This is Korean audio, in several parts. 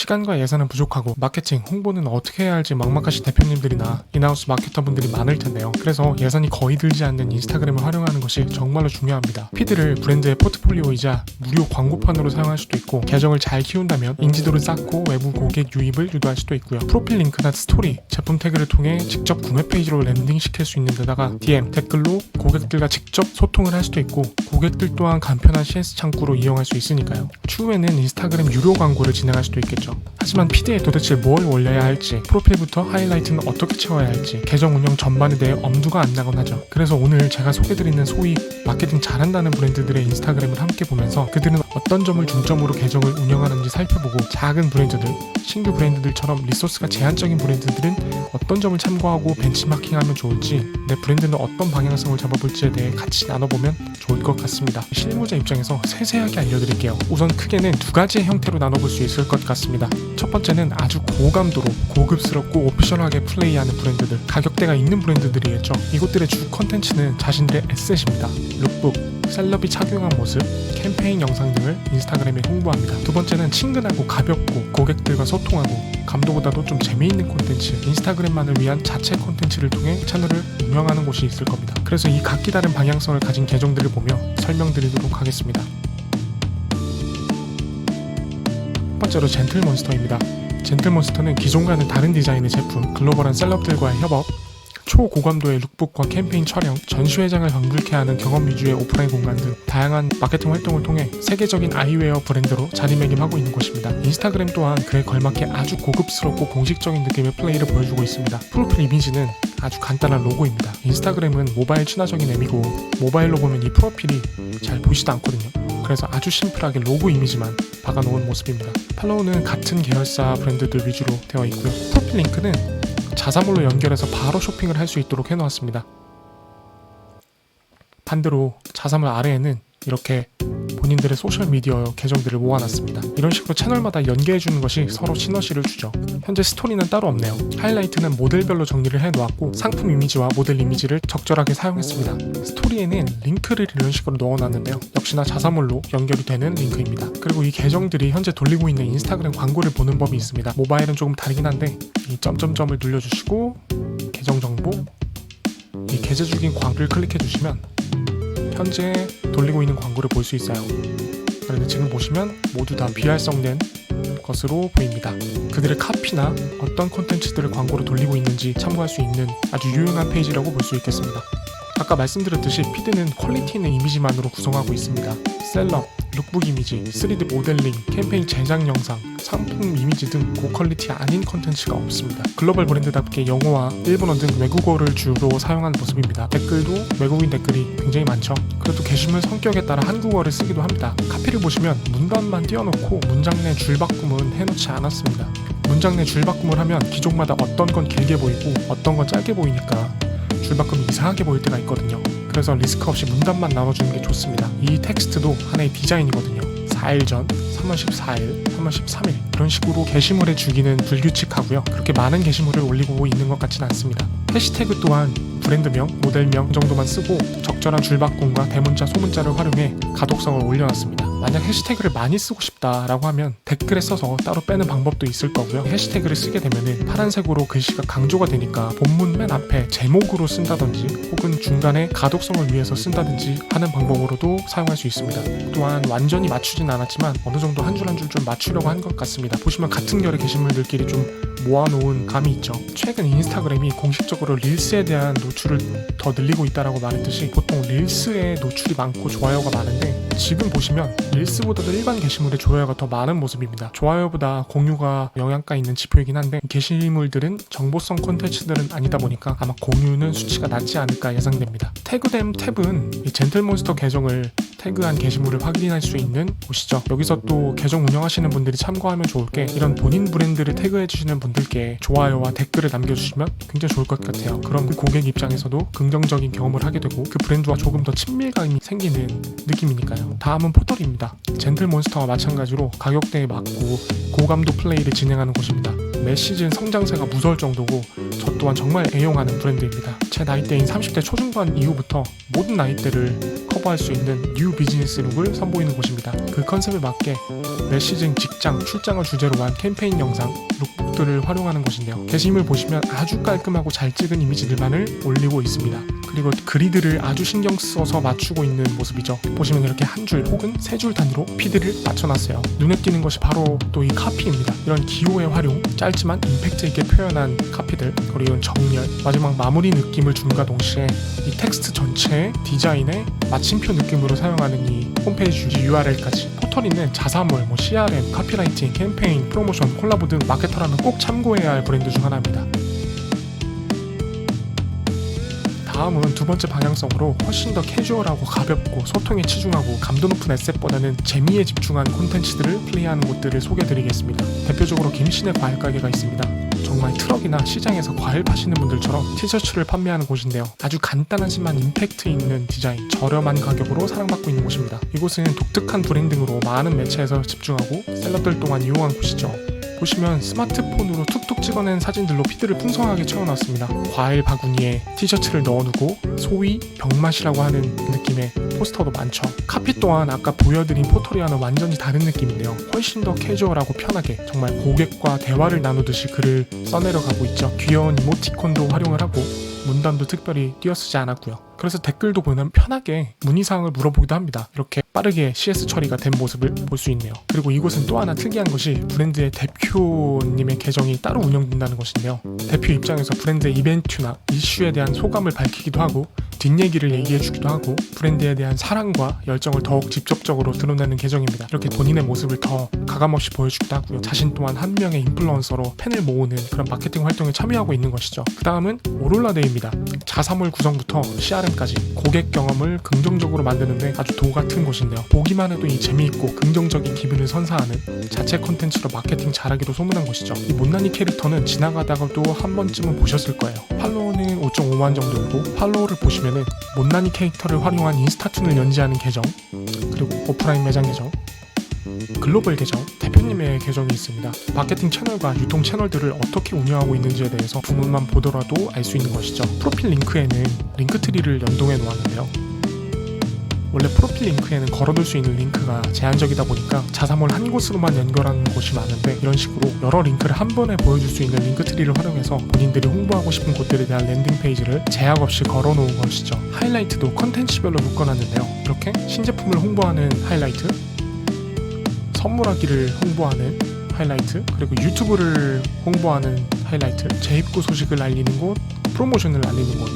시간과 예산은 부족하고 마케팅, 홍보는 어떻게 해야 할지 막막하신 대표님들이나 인하우스 마케터분들이 많을 텐데요. 그래서 예산이 거의 들지 않는 인스타그램을 활용하는 것이 정말로 중요합니다. 피드를 브랜드의 포트폴리오이자 무료 광고판으로 사용할 수도 있고, 계정을 잘 키운다면 인지도를 쌓고 외부 고객 유입을 유도할 수도 있고요. 프로필 링크나 스토리, 제품 태그를 통해 직접 구매 페이지로 랜딩시킬 수 있는 데다가 DM, 댓글로 고객들과 직접 소통을 할 수도 있고, 고객들 또한 간편한 CS 창구로 이용할 수 있으니까요. 추후에는 인스타그램 유료 광고를 진행할 수도 있겠죠. 하지만 피드에 도대체 뭘 올려야 할지, 프로필부터 하이라이트는 어떻게 채워야 할지, 계정 운영 전반에 대해 엄두가 안 나곤 하죠. 그래서 오늘 제가 소개드리는 소위 마케팅 잘한다는 브랜드들의 인스타그램을 함께 보면서 그들은 어떤 점을 중점으로 계정을 운영하는지 살펴보고, 작은 브랜드들, 신규 브랜드들처럼 리소스가 제한적인 브랜드들은 어떤 점을 참고하고 벤치마킹하면 좋을지, 내 브랜드는 어떤 방향성을 잡아볼지에 대해 같이 나눠보면 좋을 것 같습니다. 실무자 입장에서 세세하게 알려드릴게요. 우선 크게는 두 가지의 형태로 나눠볼 수 있을 것 같습니다. 첫 번째는 아주 고감도로 고급스럽고 오피셜하게 플레이하는 브랜드들, 가격대가 있는 브랜드들이겠죠. 이곳들의 주 컨텐츠는 자신들의 에셋입니다. 룩북, 셀럽이 착용한 모습, 캠페인 영상 등을 인스타그램에 홍보합니다. 두 번째는 친근하고 가볍고 고객들과 소통하고 감도보다도 좀 재미있는 콘텐츠, 인스타그램만을 위한 자체 콘텐츠를 통해 채널을 운영하는 곳이 있을 겁니다. 그래서 이 각기 다른 방향성을 가진 계정들을 보며 설명드리도록 하겠습니다. 첫 번째로 젠틀몬스터입니다. 젠틀몬스터는 기존과는 다른 디자인의 제품, 글로벌한 셀럽들과의 협업, 초고감도의 룩북과 캠페인 촬영, 전시회장을 방불케 하는 경험 위주의 오프라인 공간 등 다양한 마케팅 활동을 통해 세계적인 아이웨어 브랜드로 자리매김하고 있는 곳입니다. 인스타그램 또한 그에 걸맞게 아주 고급스럽고 공식적인 느낌의 플레이를 보여주고 있습니다. 프로필 이미지는 아주 간단한 로고입니다. 인스타그램은 모바일 친화적인 앱이고, 모바일로 보면 이 프로필이 잘 보이지도 않거든요. 그래서 아주 심플하게 로고 이미지만 박아놓은 모습입니다. 팔로우는 같은 계열사 브랜드들 위주로 되어 있고요. 프로필 링크는 자사몰로 연결해서 바로 쇼핑을 할 수 있도록 해놓았습니다. 반대로 자사몰 아래에는 이렇게 본인들의 소셜미디어 계정들을 모아놨습니다. 이런 식으로 채널마다 연계해주는 것이 서로 시너지를 주죠. 현재 스토리는 따로 없네요. 하이라이트는 모델별로 정리를 해놓았고, 상품 이미지와 모델 이미지를 적절하게 사용했습니다. 스토리에는 링크를 이런 식으로 넣어놨는데요. 역시나 자사몰로 연결이 되는 링크입니다. 그리고 이 계정들이 현재 돌리고 있는 인스타그램 광고를 보는 법이 있습니다. 모바일은 조금 다르긴 한데, 이 점점점을 눌러주시고 계정 정보, 이 게재 중인 광고를 클릭해주시면 현재 돌리고 있는 광고를 볼 수 있어요. 그런데 지금 보시면 모두 다 비활성된 것으로 보입니다. 그들의 카피나 어떤 콘텐츠들을 광고로 돌리고 있는지 참고할 수 있는 아주 유용한 페이지라고 볼 수 있겠습니다. 아까 말씀드렸듯이 피드는 퀄리티 있는 이미지만으로 구성하고 있습니다. 셀럽, 룩북 이미지, 3D 모델링, 캠페인 제작 영상, 상품 이미지 등 고퀄리티 아닌 콘텐츠가 없습니다. 글로벌 브랜드답게 영어와 일본어 등 외국어를 주로 사용한 모습입니다. 댓글도 외국인 댓글이 굉장히 많죠. 그래도 게시물 성격에 따라 한국어를 쓰기도 합니다. 카피를 보시면 문단만 띄워놓고 문장 내 줄바꿈은 해놓지 않았습니다. 문장 내 줄바꿈을 하면 기종마다 어떤 건 길게 보이고 어떤 건 짧게 보이니까 줄바꿈이 이상하게 보일 때가 있거든요. 그래서 리스크 없이 문단만 나눠주는 게 좋습니다. 이 텍스트도 하나의 디자인이거든요. 4일 전, 3월 14일, 3월 13일 이런 식으로 게시물의 주기는 불규칙하고요. 그렇게 많은 게시물을 올리고 있는 것 같지는 않습니다. 해시태그 또한 브랜드명, 모델명 정도만 쓰고 적절한 줄바꿈과 대문자, 소문자를 활용해 가독성을 올려놨습니다. 만약 해시태그를 많이 쓰고 싶다라고 하면 댓글에 써서 따로 빼는 방법도 있을 거고요. 해시태그를 쓰게 되면은 파란색으로 글씨가 강조가 되니까 본문 맨 앞에 제목으로 쓴다든지 혹은 중간에 가독성을 위해서 쓴다든지 하는 방법으로도 사용할 수 있습니다. 또한 완전히 맞추진 않았지만 어느 정도 한 줄 한 줄 좀 맞추려고 한 것 같습니다. 보시면 같은 결의 게시물들끼리 좀 모아놓은 감이 있죠. 최근 인스타그램이 공식적으로 릴스에 대한 노출을 더 늘리고 있다라고 말했듯이 보통 릴스에 노출이 많고 좋아요가 많은데, 지금 보시면 릴스보다도 일반 게시물의 좋아요가 더 많은 모습입니다. 좋아요보다 공유가 영향가 있는 지표이긴 한데, 게시물들은 정보성 콘텐츠들은 아니다 보니까 아마 공유는 수치가 낮지 않을까 예상됩니다. 태그됨 탭은 이 젠틀몬스터 계정을 태그한 게시물을 확인할 수 있는 곳이죠. 여기서 또 계정 운영하시는 분들이 참고하면 좋을 게, 이런 본인 브랜드를 태그해주시는 분들께 좋아요와 댓글을 남겨주시면 굉장히 좋을 것 같아요. 그럼 그 고객 입장에서도 긍정적인 경험을 하게 되고 그 브랜드와 조금 더 친밀감이 생기는 느낌이니까요. 다음은 포털입니다. 젠틀몬스터와 마찬가지로 가격대에 맞고 고감도 플레이를 진행하는 곳입니다. 매 시즌 성장세가 무서울 정도고 저 또한 정말 애용하는 브랜드입니다. 제 나이대인 30대 초중반 이후부터 모든 나이대를 커버할 수 있는 뉴 비즈니스 룩을 선보이는 곳입니다. 그 컨셉에 맞게 매 시즌 직장, 출장을 주제로 한 캠페인 영상, 룩북들을 활용하는 것인데요. 게시물 보시면 아주 깔끔하고 잘 찍은 이미지들만을 올리고 있습니다. 그리고 그리드를 아주 신경 써서 맞추고 있는 모습이죠. 보시면 이렇게 한 줄 혹은 세 줄 단위로 피드를 맞춰놨어요. 눈에 띄는 것이 바로 또 이 카피입니다. 이런 기호의 활용, 짧지만 임팩트 있게 표현한 카피들, 그리고 이런 정렬, 마지막 마무리 느낌을 줌과 동시에 이 텍스트 전체의 디자인에 마침표 느낌으로 사용하는 이 홈페이지 URL까지. 포털이는 자사몰, CRM, 카피라이팅, 캠페인, 프로모션, 콜라보 등 마케터라면 꼭 참고해야 할 브랜드 중 하나입니다. 다음은 두 번째 방향성으로 훨씬 더 캐주얼하고 가볍고 소통에 치중하고 감도 높은 에셋보다는 재미에 집중한 콘텐츠들을 플레이하는 곳들을 소개해드리겠습니다. 대표적으로 김신의 과일 가게가 있습니다. 정말 트럭이나 시장에서 과일 파시는 분들처럼 티셔츠를 판매하는 곳인데요. 아주 간단하지만 임팩트 있는 디자인, 저렴한 가격으로 사랑받고 있는 곳입니다. 이곳은 독특한 브랜딩으로 많은 매체에서 집중하고 셀럽들 동안 이용한 곳이죠. 보시면 스마트폰으로 툭툭 찍어낸 사진들로 피드를 풍성하게 채워놨습니다. 과일 바구니에 티셔츠를 넣어두고 소위 병맛이라고 하는 느낌의 포스터도 많죠. 카피 또한 아까 보여드린 포털이와는 완전히 다른 느낌인데요. 훨씬 더 캐주얼하고 편하게 정말 고객과 대화를 나누듯이 글을 써내려가고 있죠. 귀여운 이모티콘도 활용을 하고 문단도 특별히 띄어쓰지 않았고요. 그래서 댓글도 보면 편하게 문의사항을 물어보기도 합니다. 이렇게 빠르게 CS 처리가 된 모습을 볼 수 있네요. 그리고 이곳은 또 하나 특이한 것이 브랜드의 대표님의 계정이 따로 운영된다는 것인데요. 대표 입장에서 브랜드의 이벤트나 이슈에 대한 소감을 밝히기도 하고 뒷얘기를 얘기해주기도 하고 브랜드에 대한 사랑과 열정을 더욱 직접적으로 드러내는 계정입니다. 이렇게 본인의 모습을 더 가감없이 보여주기도 하고요. 자신 또한 한 명의 인플루언서로 팬을 모으는 그런 마케팅 활동에 참여하고 있는 것이죠. 그 다음은 오롤라데이입니다. 자사몰 구성부터 CRM까지 고객 경험을 긍정적으로 만드는데 아주 도 같은 곳인데요. 보기만 해도 이 재미있고 긍정적인 기분을 선사하는 자체 콘텐츠로 마케팅 잘하기로 소문난 곳이죠. 이 못난이 캐릭터는 지나가다가도 한 번쯤은 보셨을 거예요. 팔로워는 5.5만 정도이고 팔로워를 보시면은 못난이 캐릭터를 활용한 인스타툰을 연재하는 계정, 그리고 오프라인 매장 계정, 글로벌 계정, 대표님의 계정이 있습니다. 마케팅 채널과 유통 채널들을 어떻게 운영하고 있는지에 대해서 부문만 보더라도 알 수 있는 것이죠. 프로필 링크에는 링크트리를 연동해 놓았는데요. 원래 프로필 링크에는 걸어둘 수 있는 링크가 제한적이다 보니까 자사몰 한 곳으로만 연결하는 곳이 많은데 이런 식으로 여러 링크를 한 번에 보여줄 수 있는 링크트리를 활용해서 본인들이 홍보하고 싶은 곳들에 대한 랜딩 페이지를 제약 없이 걸어놓은 것이죠. 하이라이트도 컨텐츠별로 묶어놨는데요. 이렇게 신제품을 홍보하는 하이라이트, 선물하기를 홍보하는 하이라이트, 그리고 유튜브를 홍보하는 하이라이트, 재입고 소식을 알리는 곳, 프로모션을 알리는 곳,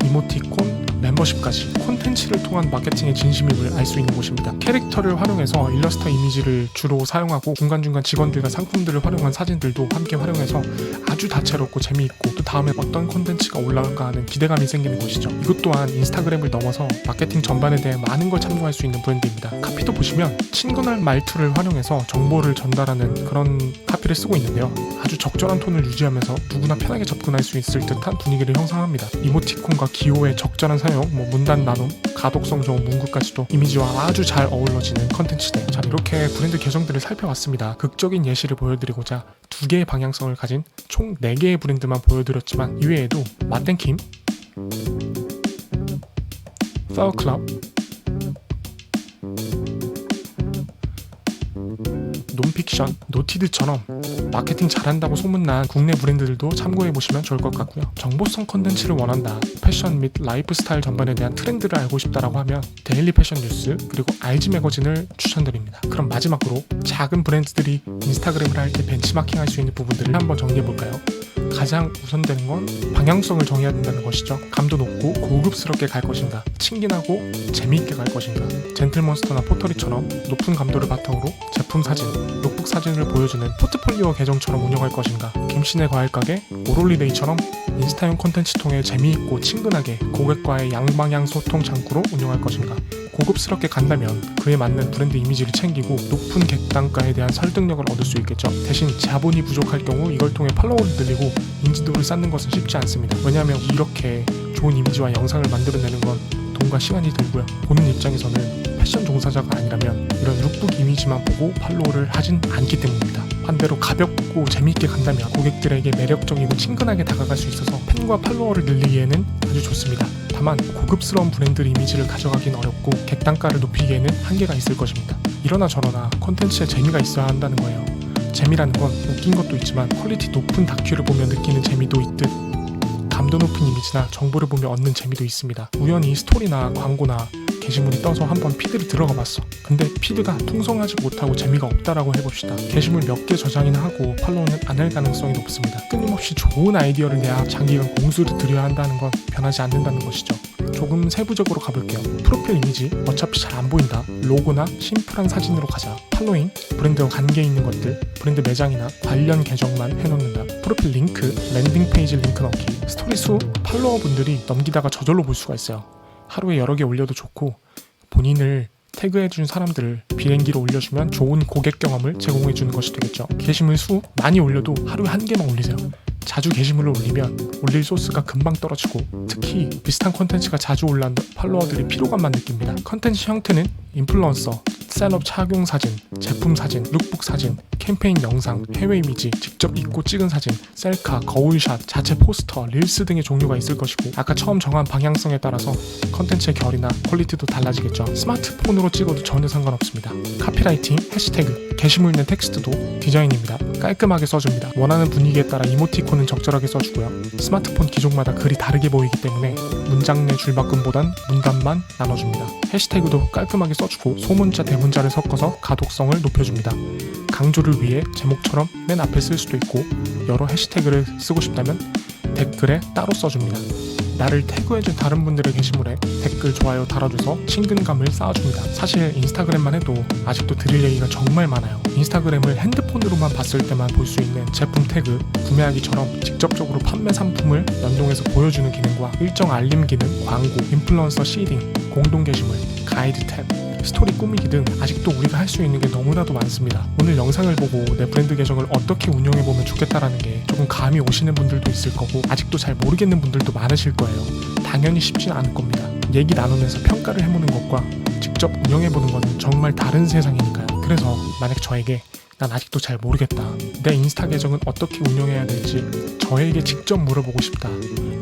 이모티콘, 멤버십까지 콘텐츠를 통한 마케팅의 진심임을 알 수 있는 곳입니다. 캐릭터를 활용해서 일러스트 이미지를 주로 사용하고 중간중간 직원들과 상품들을 활용한 사진들도 함께 활용해서 아주 다채롭고 재미있고 또 다음에 어떤 콘텐츠가 올라올까 하는 기대감이 생기는 곳이죠. 이것 또한 인스타그램을 넘어서 마케팅 전반에 대해 많은 걸 참고할 수 있는 브랜드입니다. 카피도 보시면 친근한 말투를 활용해서 정보를 전달하는 그런 카피를 쓰고 있는데요. 아주 적절한 톤을 유지하면서 누구나 편하게 접근할 수 있을 듯한 분위기를 형성합니다. 이모티콘과 기호의 적절한 사용, 문단 나눔, 가독성 좋은 문구까지도 이미지와 아주 잘 어우러지는 컨텐츠들. 자, 이렇게 브랜드 계정들을 살펴봤습니다. 극적인 예시를 보여드리고자 두 개의 방향성을 가진 총 4개의 브랜드만 보여드렸지만 이외에도 마땡킴, 파워클럽, 논픽션, 노티드처럼 마케팅 잘한다고 소문난 국내 브랜드들도 참고해보시면 좋을 것 같고요. 정보성 컨텐츠를 원한다, 패션 및 라이프 스타일 전반에 대한 트렌드를 알고 싶다라고 하면 데일리 패션 뉴스 그리고 RG 매거진을 추천드립니다. 그럼 마지막으로 작은 브랜드들이 인스타그램을 할 때 벤치마킹 할 수 있는 부분들을 한번 정리해볼까요? 가장 우선되는 건 방향성을 정해야 된다는 것이죠. 감도 높고 고급스럽게 갈 것인가, 친근하고 재미있게 갈 것인가, 젠틀몬스터나 포터리처럼 높은 감도를 바탕으로 제품 사진, 룩북 사진을 보여주는 포트폴리오 계정처럼 운영할 것인가, 김신의 과일가게, 오롤리데이처럼 인스타용 콘텐츠 통해 재미있고 친근하게 고객과의 양방향 소통 창구로 운영할 것인가, 고급스럽게 간다면 그에 맞는 브랜드 이미지를 챙기고 높은 객단가에 대한 설득력을 얻을 수 있겠죠. 대신 자본이 부족할 경우 이걸 통해 팔로워를 늘리고 인지도를 쌓는 것은 쉽지 않습니다. 왜냐하면 이렇게 좋은 이미지와 영상을 만들어내는 건 돈과 시간이 들고요. 보는 입장에서는 패션 종사자가 아니라면 이런 룩북 이미지만 보고 팔로우를 하진 않기 때문입니다. 반대로 가볍고 재미있게 간다면 고객들에게 매력적이고 친근하게 다가갈 수 있어서 팬과 팔로워를 늘리기에는 아주 좋습니다. 다만 고급스러운 브랜드 이미지를 가져가긴 어렵고 객단가를 높이기에는 한계가 있을 것입니다. 이러나 저러나 콘텐츠에 재미가 있어야 한다는 거예요. 재미라는 건 웃긴 것도 있지만 퀄리티 높은 다큐를 보며 느끼는 재미도 있듯 감도 높은 이미지나 정보를 보며 얻는 재미도 있습니다. 우연히 스토리나 광고나 게시물이 떠서 한번 피드를 들어가 봤어. 근데 피드가 풍성하지 못하고 재미가 없다라고 해봅시다. 게시물 몇 개 저장이나 하고 팔로우는 안 할 가능성이 높습니다. 끊임없이 좋은 아이디어를 내야 장기간 공수를 들여야 한다는 건 변하지 않는다는 것이죠. 조금 세부적으로 가볼게요. 프로필 이미지, 어차피 잘 안 보인다. 로고나 심플한 사진으로 가자. 팔로잉, 브랜드와 관계 있는 것들, 브랜드 매장이나 관련 계정만 해놓는다. 프로필 링크, 랜딩 페이지 링크 넣기. 스토리 수, 팔로워 분들이 넘기다가 저절로 볼 수가 있어요. 하루에 여러 개 올려도 좋고 본인을 태그해준 사람들을 비행기로 올려주면 좋은 고객 경험을 제공해주는 것이 되겠죠. 게시물 수 많이 올려도 하루에 한 개만 올리세요. 자주 게시물을 올리면 올릴 소스가 금방 떨어지고 특히 비슷한 콘텐츠가 자주 올라온 팔로워들이 피로감만 느낍니다. 콘텐츠 형태는 인플루언서, 셀럽 착용 사진, 제품 사진, 룩북 사진, 캠페인 영상, 해외 이미지, 직접 입고 찍은 사진, 셀카, 거울샷, 자체 포스터, 릴스 등의 종류가 있을 것이고 아까 처음 정한 방향성에 따라서 콘텐츠의 결이나 퀄리티도 달라지겠죠. 스마트폰으로 찍어도 전혀 상관없습니다. 카피라이팅, 해시태그, 게시물 있는 텍스트도 디자인입니다. 깔끔하게 써줍니다. 원하는 분위기에 따라 이모티콘은 적절하게 써주고요. 스마트폰 기종마다 글이 다르게 보이기 때문에 문장 내 줄바꿈보단 문단만 나눠줍니다. 해시태그도 깔끔하게 써주고 소문자, 대문자를 섞어서 가독성을 높여줍니다. 강조를 위해 제목처럼 맨 앞에 쓸 수도 있고 여러 해시태그를 쓰고 싶다면 댓글에 따로 써줍니다. 나를 태그해준 다른 분들의 게시물에 댓글, 좋아요 달아줘서 친근감을 쌓아줍니다. 사실 인스타그램만 해도 아직도 드릴 얘기가 정말 많아요. 인스타그램을 핸드폰으로만 봤을 때만 볼 수 있는 제품 태그, 구매하기처럼 직접적으로 판매 상품을 연동해서 보여주는 기능과 일정 알림 기능, 광고, 인플루언서 시딩, 공동 게시물, 가이드 탭, 스토리 꾸미기 등 아직도 우리가 할 수 있는 게 너무나도 많습니다. 오늘 영상을 보고 내 브랜드 계정을 어떻게 운영해보면 좋겠다라는 게 조금 감이 오시는 분들도 있을 거고 아직도 잘 모르겠는 분들도 많으실 거예요. 당연히 쉽진 않을 겁니다. 얘기 나누면서 평가를 해보는 것과 직접 운영해보는 것은 정말 다른 세상이니까요. 그래서 만약 저에게 난 아직도 잘 모르겠다, 내 인스타 계정은 어떻게 운영해야 될지 저에게 직접 물어보고 싶다,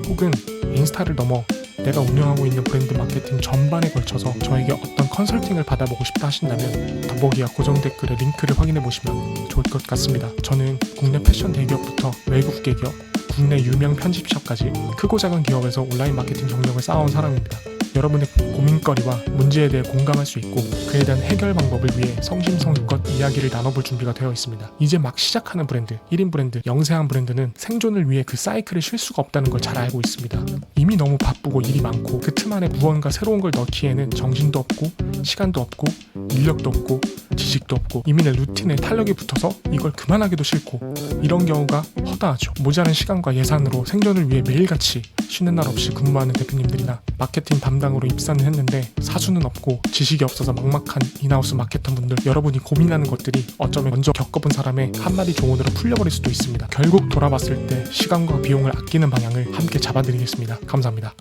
혹은 인스타를 넘어 내가 운영하고 있는 브랜드 마케팅 전반에 걸쳐서 저에게 어떤 컨설팅을 받아보고 싶다 하신다면 더보기와 고정 댓글에 링크를 확인해 보시면 좋을 것 같습니다. 저는 국내 패션 대기업부터 외국 대기업, 국내 유명 편집샵까지 크고 작은 기업에서 온라인 마케팅 경력을 쌓아온 사람입니다. 여러분의 고민거리와 문제에 대해 공감할 수 있고 그에 대한 해결 방법을 위해 성심성의껏 이야기를 나눠볼 준비가 되어 있습니다. 이제 막 시작하는 브랜드, 1인 브랜드, 영세한 브랜드는 생존을 위해 그 사이클을 쉴 수가 없다는 걸 잘 알고 있습니다. 이미 너무 바쁘고 일이 많고 그 틈 안에 무언가 새로운 걸 넣기에는 정신도 없고 시간도 없고 인력도 없고 지식도 없고 이미 내 루틴에 탄력이 붙어서 이걸 그만하기도 싫고 이런 경우가 허다하죠. 모자란 시간과 예산으로 생존을 위해 매일같이 쉬는 날 없이 근무하는 대표님들이나 마케팅 담당으로 입사는 했는데 사수는 없고 지식이 없어서 막막한 인하우스 마케터분들, 여러분이 고민하는 것들이 어쩌면 먼저 겪어본 사람의 한마디 조언으로 풀려버릴 수도 있습니다. 결국 돌아봤을 때 시간과 비용을 아끼는 방향을 함께 잡아드리겠습니다. 감사합니다.